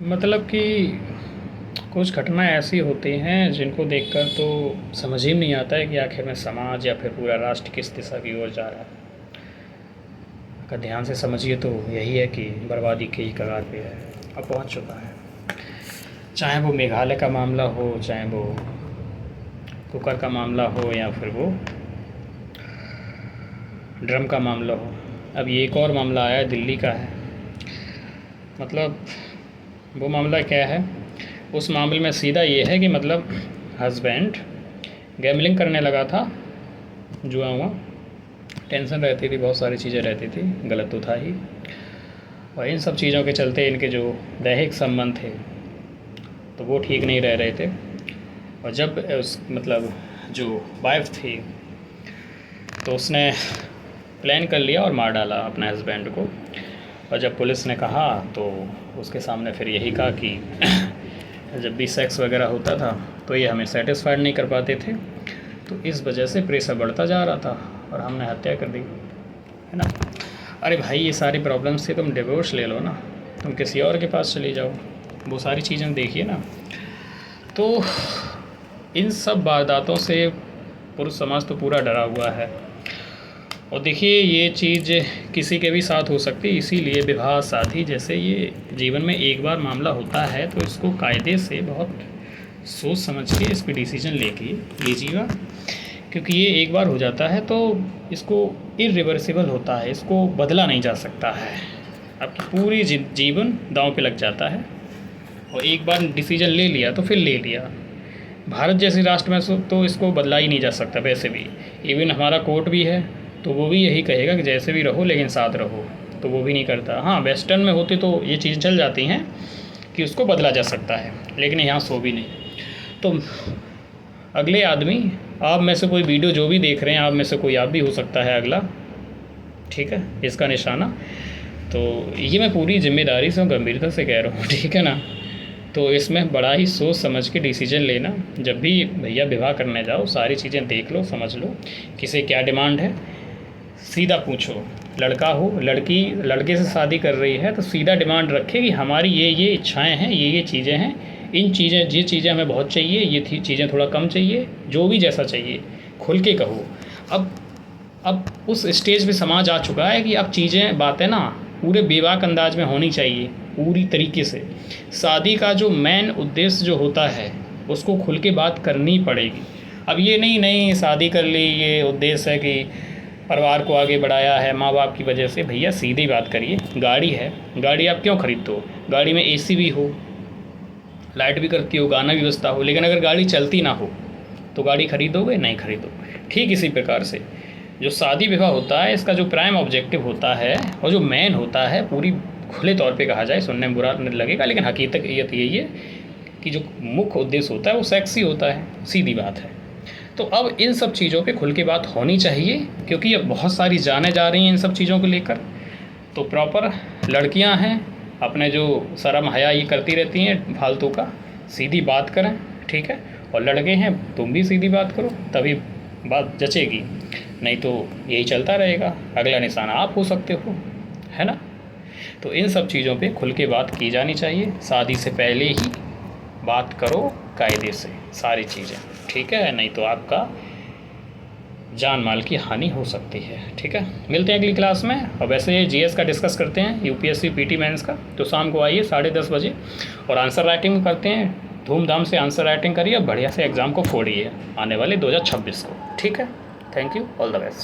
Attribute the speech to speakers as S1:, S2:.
S1: मतलब कि कुछ घटनाएं ऐसी होती हैं जिनको देखकर तो समझ ही नहीं आता है कि आखिर में समाज या फिर पूरा राष्ट्र किस दिशा की ओर जा रहा है। अगर ध्यान से समझिए तो यही है कि बर्बादी के ही कगार पे है, अब पहुंच चुका है। चाहे वो मेघालय का मामला हो, चाहे वो कुकर का मामला हो, या फिर वो ड्रम का मामला हो। अब ये एक और मामला आया है, दिल्ली का है। मतलब वो मामला क्या है, उस मामले में सीधा ये है कि मतलब हस्बैंड गैम्बलिंग करने लगा था, जुआ हुआ, टेंशन रहती थी, बहुत सारी चीज़ें रहती थी, गलत तो था ही। और इन सब चीज़ों के चलते इनके जो दैहिक संबंध थे तो वो ठीक नहीं रह रहे थे। और जब उस मतलब जो वाइफ थी तो उसने प्लान कर लिया और मार डाला अपने हस्बैंड को। और जब पुलिस ने कहा तो उसके सामने फिर यही कहा कि जब भी सेक्स वगैरह होता था तो ये हमें सेटिस्फाइड नहीं कर पाते थे, तो इस वजह से प्रेशर बढ़ता जा रहा था और हमने हत्या कर दी, है ना। अरे भाई, ये सारी प्रॉब्लम्स थी, तुम डिवोर्स ले लो ना, तुम किसी और के पास चली जाओ, वो सारी चीज़ें देखिए ना। तो इन सब वारदातों से पुरुष समाज तो पूरा डरा हुआ है। और देखिए, ये चीज़ किसी के भी साथ हो सकती है, इसीलिए विवाह शादी जैसे ये जीवन में एक बार मामला होता है तो इसको कायदे से बहुत सोच समझ के इस पर डिसीजन लीजिएगा, क्योंकि ये एक बार हो जाता है तो इसको इरिवर्सिबल होता है, इसको बदला नहीं जा सकता है। आपकी पूरी जीवन दांव पे लग जाता है। और एक बार डिसीजन ले लिया तो फिर ले लिया। भारत जैसे राष्ट्र में तो इसको बदला ही नहीं जा सकता वैसे भी। इवन हमारा कोर्ट भी है तो वो भी यही कहेगा कि जैसे भी रहो लेकिन साथ रहो, तो वो भी नहीं करता। हाँ, वेस्टर्न में होते तो ये चीज़ चल जाती हैं कि उसको बदला जा सकता है, लेकिन यहाँ सो भी नहीं। तो अगले आदमी, आप में से कोई वीडियो जो भी देख रहे हैं, आप में से कोई आप भी हो सकता है अगला, ठीक है, इसका निशाना। तो ये मैं पूरी जिम्मेदारी से और गंभीरता से कह रहा हूँ, ठीक है ना। तो इसमें बड़ा ही सोच समझ के डिसीजन लेना। जब भी भैया विवाह करने जाओ सारी चीज़ें देख लो, समझ लो, किसे क्या डिमांड है, सीधा पूछो। लड़का हो, लड़की लड़के से शादी कर रही है तो सीधा डिमांड रखे कि हमारी ये इच्छाएं हैं, ये चीज़ें हैं, इन चीज़ें हमें बहुत चाहिए, ये चीज़ें थोड़ा कम चाहिए, जो भी जैसा चाहिए खुल के कहो। अब उस स्टेज पे समाज आ चुका है कि अब चीज़ें बातें ना पूरे बेबाक अंदाज में होनी चाहिए, पूरी तरीके से। शादी का जो मेन उद्देश्य जो होता है उसको खुल के बात करनी पड़ेगी। अब ये नहीं शादी कर ली, ये उद्देश्य है कि परिवार को आगे बढ़ाया है माँ बाप की वजह से। भैया सीधी बात करिए, गाड़ी है, गाड़ी आप क्यों खरीदते हो? गाड़ी में एसी भी हो, लाइट भी करती हो, गाना भी बजता हो, लेकिन अगर गाड़ी चलती ना हो तो गाड़ी खरीदोगे? नहीं खरीदोगे। ठीक इसी प्रकार से जो शादी विवाह होता है, इसका जो प्राइम ऑब्जेक्टिव होता है और जो मेन होता है, पूरी खुले तौर पे कहा जाए, सुनने में बुरा लगेगा लेकिन हकीकत यही है कि जो मुख्य उद्देश्य होता है वो सेक्स ही होता है, सीधी बात है। तो अब इन सब चीज़ों पे खुल के बात होनी चाहिए, क्योंकि अब बहुत सारी जानें जा रही हैं इन सब चीज़ों को लेकर। तो प्रॉपर लड़कियां हैं, अपने जो शर्म हया ये करती रहती हैं फालतू का, सीधी बात करें, ठीक है। और लड़के हैं, तुम भी सीधी बात करो, तभी बात जचेगी, नहीं तो यही चलता रहेगा। अगला निशाना आप हो सकते हो, है ना। तो इन सब चीज़ों पे खुल के बात की जानी चाहिए। शादी से पहले ही बात करो कायदे से सारी चीज़ें, ठीक है, नहीं तो आपका जान माल की हानि हो सकती है, ठीक है। मिलते हैं अगली क्लास में। और वैसे जीएस का डिस्कस करते हैं, यूपीएससी पीटी मेंस का, तो शाम को आइए 10:30 बजे, और आंसर राइटिंग करते हैं। धूमधाम से आंसर राइटिंग करिए, बढ़िया से एग्ज़ाम को फोड़िए आने वाले 2026 को, ठीक है। Thank you, all the best.